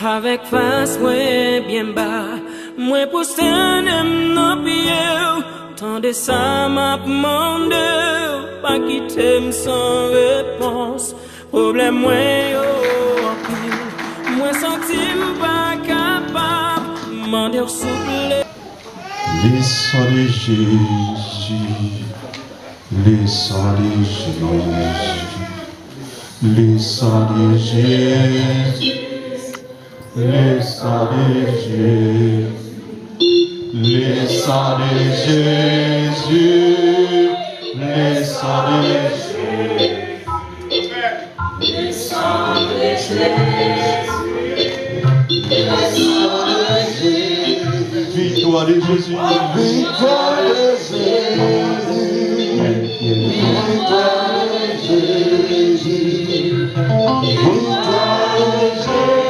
Avec face moi bien bas, moi pour stand dans pied, tant de ça m'a demandé, pas quitter sans réponse. Problème moi yo pile, moi senti pas capable, demander souple. Les sangs de Jésus, les sangs de Jésus, les sangs de Jésus. Les sangs de Jésus, les sangs de Jésus, les sangs de Jésus, les sangs de Jésus, les sangs de Jésus, victoire de Jésus, victoire de Jésus, victoire de Jésus, victoire de Jésus.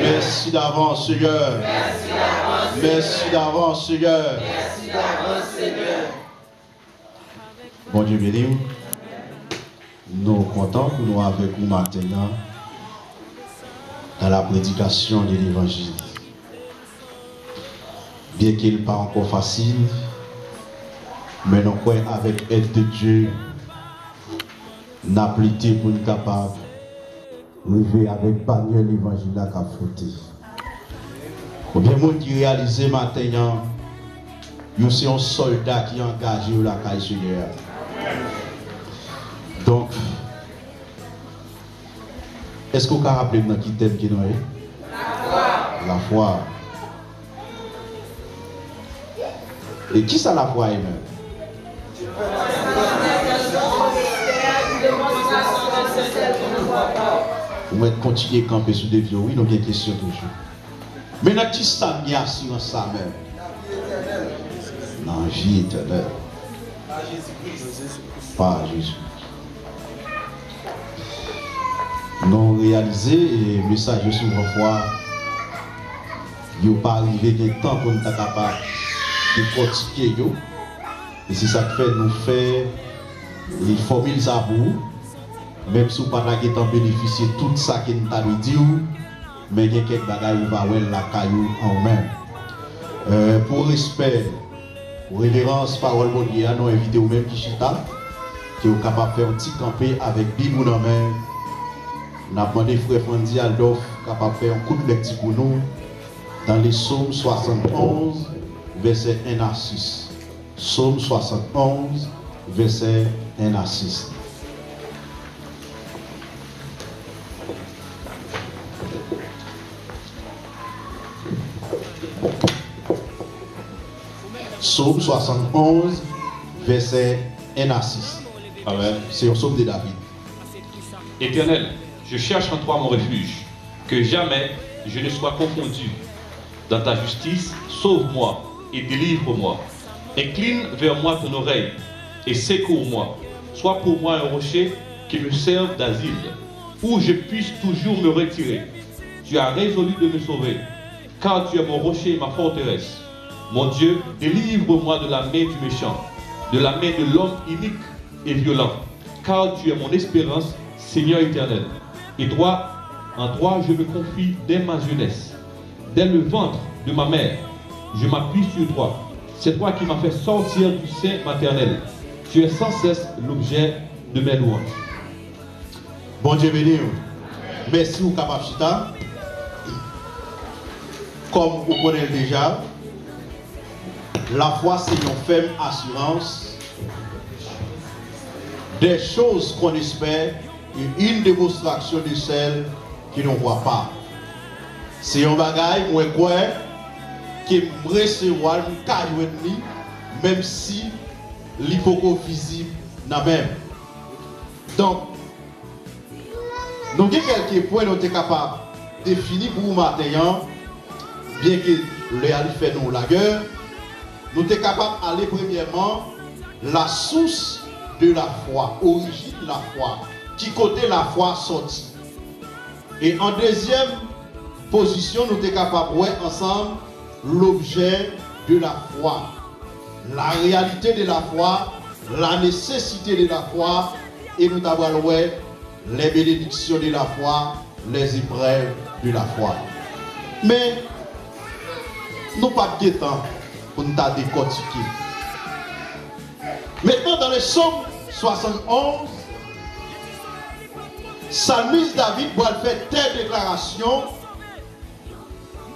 Merci d'avance, Seigneur. Merci d'avance, Seigneur. Bon Dieu béni, nous sommes contents que nous avec vous maintenant dans la prédication de l'évangile. Bien qu'il n'est pas encore facile, mais nous croyons avec l'aide de Dieu, nous avons plutôt pour nous capables arriver avec bannière l'évangile à fouté. Combien de monde qui réalise maintenant, c'est un soldat qui est engagé au la caille Seigneur. Donc, est-ce que vous pouvez rappeler qui thème qui nous est? La foi. Et qui ça la foi est même? Vous mettez continuer à camper sur des vieux, oui, nous avons des questions toujours. Mais nous qui sommes bien assurance ça même. Dans la vie éternelle. Pas Jésus. Nous réalisons et le message sur la foi. Il n'y a pas arrivé de temps pour nous être capables de pratiquer. Et c'est ça qui fait nous faire les formules à vous. Même si vous n'avez pas bénéficié de tout ça que nous avons dit, mais il y a quelques bagages qui vont la caillou en main. Pour respect, pour révérence, parole de Dieu, nous invitons même qui chita, qui est capable de faire un petit campé avec Bible en main. Nous avons demandé frère Fandi Aldolf capable de faire un coup de lecture pour nous dans les psaumes 71, verset 1 à 6. Psaume 71, verset 1 à 6. Psaume 71, verset 1 à 6. Amen. C'est un psaume de David. Éternel, je cherche en toi mon refuge, que jamais je ne sois confondu. Dans ta justice, sauve-moi et délivre-moi. Incline vers moi ton oreille et secours-moi. Sois pour moi un rocher qui me serve d'asile, où je puisse toujours me retirer. Tu as résolu de me sauver, car tu es mon rocher et ma forteresse. Mon Dieu, délivre-moi de la main du méchant, de la main de l'homme inique et violent, car tu es mon espérance, Seigneur éternel. Et toi, en toi, je me confie dès ma jeunesse. Dès le ventre de ma mère, je m'appuie sur toi. C'est toi qui m'as fait sortir du sein maternel. Tu es sans cesse l'objet de mes louanges. Bon Dieu béni. Merci au capacita. Comme vous connaissez déjà, la foi c'est une ferme assurance des choses qu'on espère et une démonstration de celles qui ne voient pas. C'est un bagage, moi, quoi, qui me recevoir, même si l'hypoco visible n'a même. Donc, nous avons quelques points nous sommes capables de définir pour vous maintenant, bien que le Ali fait nous la guerre, nous sommes capables d'aller premièrement la source de la foi, origine de la foi, qui côté la foi sortie. Et en deuxième position, nous sommes capables de voir ensemble l'objet de la foi, la réalité de la foi, la nécessité de la foi, et nous avons voir les bénédictions de la foi, les épreuves de la foi. Mais nous n'avons pas de temps pour nous décortiquer. Maintenant, dans le psaume 71, Psalmiste David va faire telle déclaration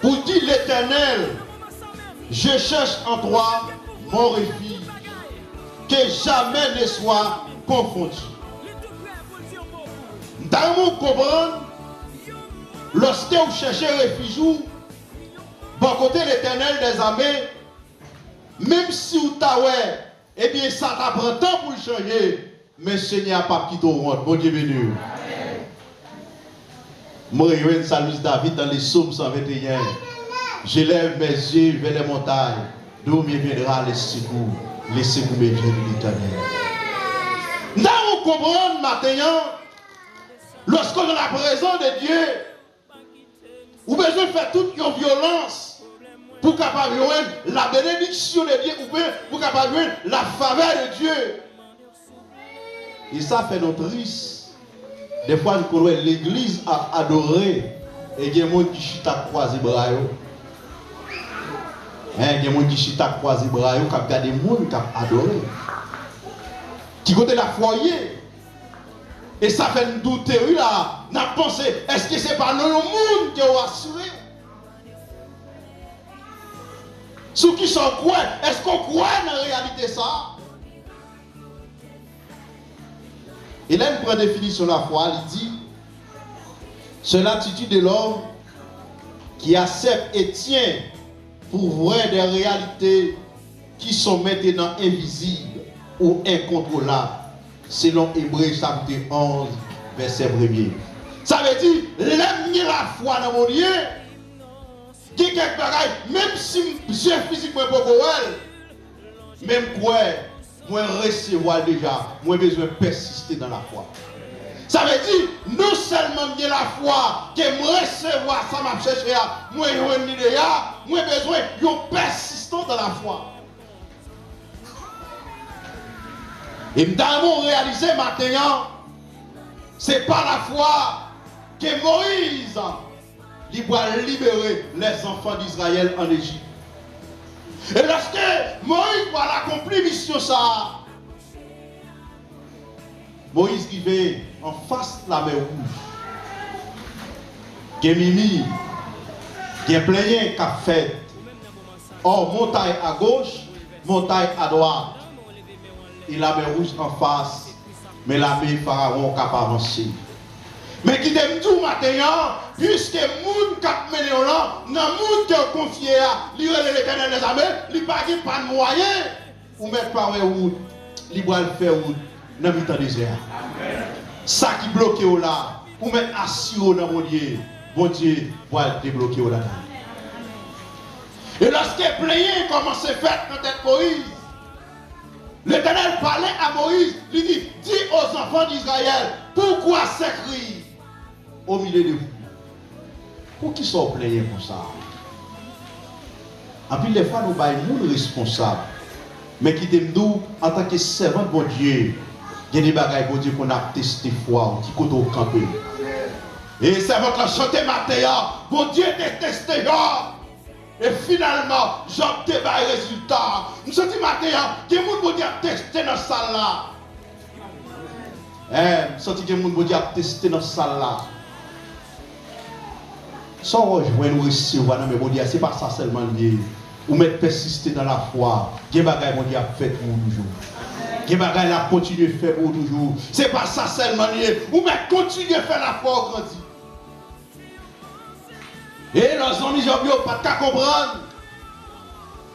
pour dire l'Éternel, je cherche en toi mon refuge, que jamais ne soit confondu. Dans mon comprendre, lorsque vous cherchez refuge, bon côté l'Éternel des armées, même si vous t'avez, eh bien ça t'apprend temps pour le changer, mais Seigneur n'a pas quitté au monde. Bon Dieu béni. Moi, je salue David dans les psaumes 121. Je lève mes yeux vers les montagnes, d'où me viendra les secours me viennent de l'Éternel. Nous comprenons maintenant, lorsqu'on est dans la présence de Dieu, vous avez besoin de faire toute une violence pour capable de la bénédiction de Dieu, ou bien pour capable de la faveur de Dieu. Et ça fait notre triste. Des fois, nous connaissons l'église à adorer et il y a des gens qui chita croisé bras. Il y a des gens qui chita croisé bras, qui regardent des gens qui adorent. Qui côté la foyer. Et ça fait nous douter là. Nous pensons, est-ce que ce n'est pas nous le monde qui ont assuré? Ceux qui sont quoi? Est-ce qu'on croit dans la réalité ça? Et là, il prend définition de la foi, il dit, c'est l'attitude de l'homme qui accepte et tient pour vrai des réalités qui sont maintenant invisibles ou incontrôlables, selon Hébreux chapitre 11, verset 1er. Ça veut dire, l'aimer la foi dans mon Dieu, qui est quelque chose, même si j'ai physiquement pas même quoi, moi recevoir déjà, moi besoin de persister dans la foi. Ça veut dire, non seulement bien la foi, que moi recevoir ça m'a cherché, moi besoin de persistant dans la foi. Et nous avons réalisé maintenant, c'est par la foi que Moïse il va libérer les enfants d'Israël en Égypte. Et lorsque Moïse va accomplir mission ça, Moïse qui va en face de la mer rouge, qui est mimi, qui est plein qui a fait, or montagne à gauche, montagne à droite, et la mer rouge en face, mais la mer pharaon qui a avancé. Mais qui t'aime tout maintenant, puisque moun cap millions là, dans moun qui a confié à l'Éternel des armées, il n'y a pas de moyen pour mettre par route, il va le faire route dans le temps désert. Ça qui bloque là, pour mettre assuré dans mon Dieu, va le débloquer là. Et lorsque plein commence à faire dans tête Moïse, L'Éternel parlait à Moïse, lui dit, dis aux enfants d'Israël, pourquoi ces cris au milieu de vous? Pour qui sont plaignés pour ça? En plus, les fois, nous sommes responsables. Mais qui nous, en tant que servant de bon Dieu, il y a des bagages pour Dieu qu'on a testé foi, qui compte au campé. Et servant qui a chanté matin, bon Dieu t'a testé. Et finalement, j'ai obtenu un résultat. Nous sommes dit matin, il y a des gens qui ont testé dans cette salle là. Nous sommes dit qu'il y a des gens qui ont testé dans cette salle là. Sans rejoindre ou recevoir, mais bon Dieu, ce n'est pas ça seulement lié. Ou mettre persister dans la foi. Il y a des bagages qui ont fait pour toujours. Il y a des bagages qui ont continué à faire pour toujours. Ce n'est pas ça seulement lié. Ou mettre continuer à faire la foi grandir. Et leurs amis Job n'ont pas qu'à comprendre.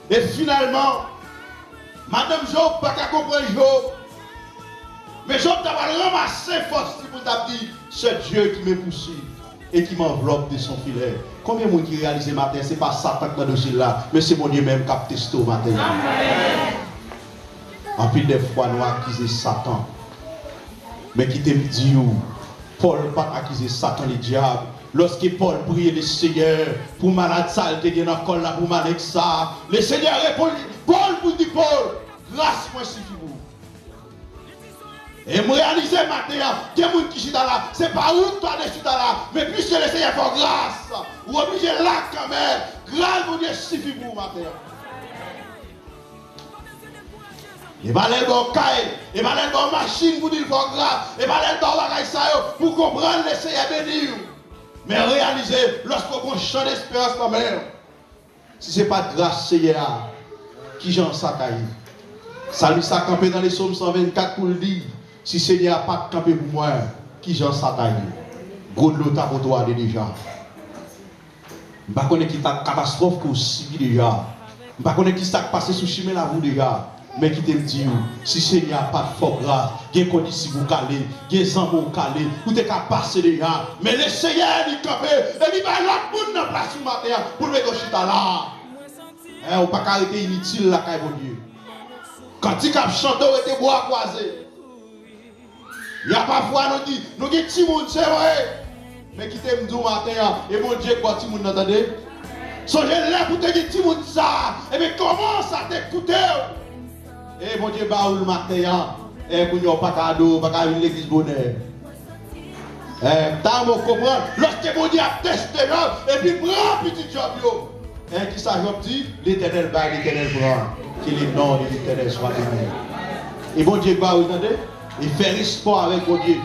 Et finalement, Madame Job n'a pas qu'à comprendre Job. Mais Job t'a ramassé force pour t'a dit, c'est Dieu qui m'a poussé et qui m'enveloppe de son filet. Combien de monde qui réalise le matin, ce n'est pas Satan qui est dans ce là, mais c'est mon Dieu même qui a testé au matin. En plus des fois, nous accusons Satan. Mais qui te dit, Paul n'a pas accusé Satan, le diable. Lorsque Paul priait le Seigneur pour malade sale, qui est dans le col là pour malade ça, le Seigneur répond, Paul vous dit, Paul, grâce moi suffit vous. Et me réaliser maintenant, il y a des gens qui sont là, ce n'est pas où toi de suis là, mais puisque le Seigneur fait grâce, vous obligez là quand même, grâce vous Dieu suffit pour vous maintenant. Et pas les bons cailles, et pas les bonnes machines pour dire grâce, et pas les bons bagages pour comprendre le Seigneur béni. Mais réalisez, lorsqu'on chante d'espérance quand même, si ce n'est pas grâce Seigneur, qui j'en s'attaque. Ça lui s'est campé dans les psaumes 124 pour le dire. Si le Seigneur n'a pas campé pour moi, qui j'en s'attaque. Gros de l'autre pour toi déjà. Je ne sais pas qui est une catastrophe que vous subissez déjà. Je ne sais pas qui s'est passé sous le chemin là vous déjà. Mais qui te dit, si le Seigneur n'a pas de fort grâce, il y a des conditions pour caler, il y a des gens pour caler, vous êtes capable de passer déjà. Mais le Seigneur est campé, et il va l'autre monde dans la place du matin pour le mettre là. On ne peut pas arrêter inutile là, mon Dieu. Quand il a chanté, on était bois croisé. Il y a parfois, nous dit, nous avons des petits monde, c'est vrai. Mais qui t'aime du matin, et mon Dieu, quoi, petit monde, entendez? Songez là pour te dire, petit monde, ça. Et bien, comment ça t'écouter? Et mon Dieu, bah, le matin, et pour nous, pas cadeau, pas cadeau, l'église bonheur. Tant qu'on comprend, lorsque mon Dieu a testé, et puis prend petit job, qui ça job dit? L'Éternel bat, l'Éternel prend. Que les noms de l'Éternel soient bénis. Et mon Dieu, bah, vous entendez? Et faire espoir avec mon Dieu.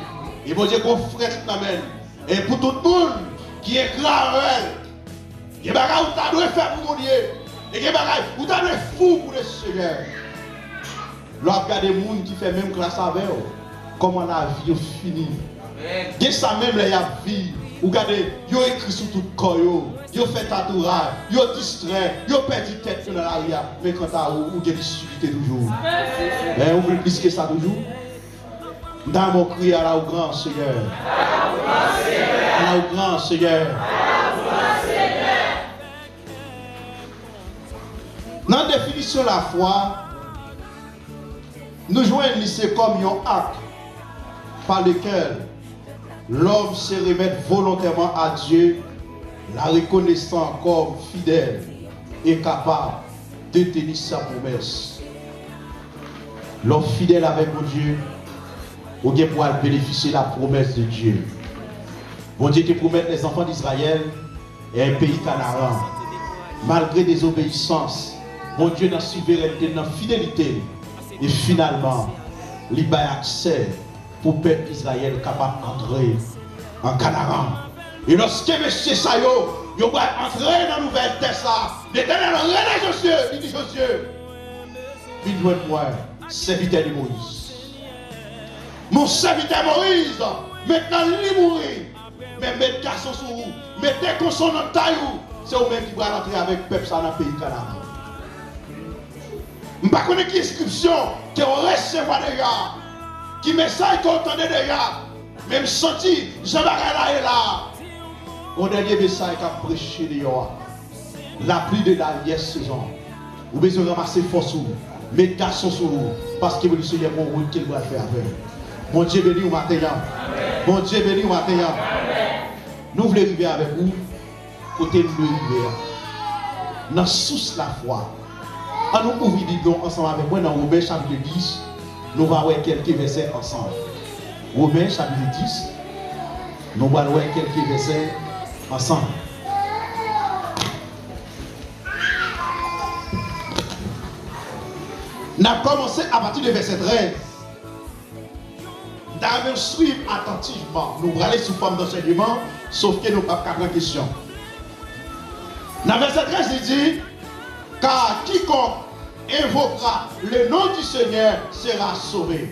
Et mon Dieu, qu'on frère tout l'amène. Et pour tout le monde qui est grave, il y a des choses que vous devez faire pour mon Dieu. Et il y a des choses que vous devez fou pour le Seigneur. Lorsqu'il y a des gens qui font même classe avec eux, comment la vie finit. Il y a ça même, la vie. Vous regardez, ils ont écrit sur tout le corps, ils ont fait tatouage, ils ont distrait, ils ont perdu tête dans l'arrière. Mais quand vous avez des difficultés toujours. Vous voulez plus que ça toujours? Dans mon cri à la grand Seigneur. À la grand Seigneur. Dans la définition de la foi, nous jouons lycée comme un acte par lequel l'homme se remet volontairement à Dieu, la reconnaissant comme fidèle et capable de tenir sa promesse. L'homme fidèle avec mon Dieu, ou bien pour bénéficier de la promesse de Dieu. Bon Dieu qui promet les enfants d'Israël et un pays Canaan. Malgré désobéissance, bon Dieu dans la souveraineté, dans la fidélité. Et finalement, il a accès pour le peuple d'Israël capable d'entrer en Canaan. Et lorsque M. Sayo, il va entrer dans la nouvelle terre, l'Éternel regarde Josué, il dit Josué, il doit être moi, serviteur de Moïse. Mon serviteur Moïse, maintenant il mourit. Mais mettez garçon sur vous, mettez consonant dans taille, c'est vous-même qui va rentrer avec le peuple dans le pays Canaan. Je ne sais pas qui inscription qui on recevoir déjà, qui message qu'on entendait déjà, même senti, Jean-Marie là et là. Mon dernier message qu'a prêché de la pluie de la dernière saison. Vous besoin de ramasser force. Mettez garçon sur nous. Parce que le Seigneur a un rôle qu'il doit faire avec. Mon Dieu béni au matin. Mon Dieu béni au matin. Nous voulons arriver avec vous. Côté de l'hiver. Dans la source la foi. En nous ouvrir Bible ensemble avec moi dans Romains chapitre 10. Nous allons voir quelques versets ensemble. Romains chapitre 10. Nous allons voir quelques versets ensemble. Nous avons commencé à partir du verset 13. Nous allons suivre attentivement. Nous allons aller sous forme d'enseignement, sauf que nous n'avons pas de question. Dans le verset 13, il dit, car quiconque invoquera le nom du Seigneur sera sauvé.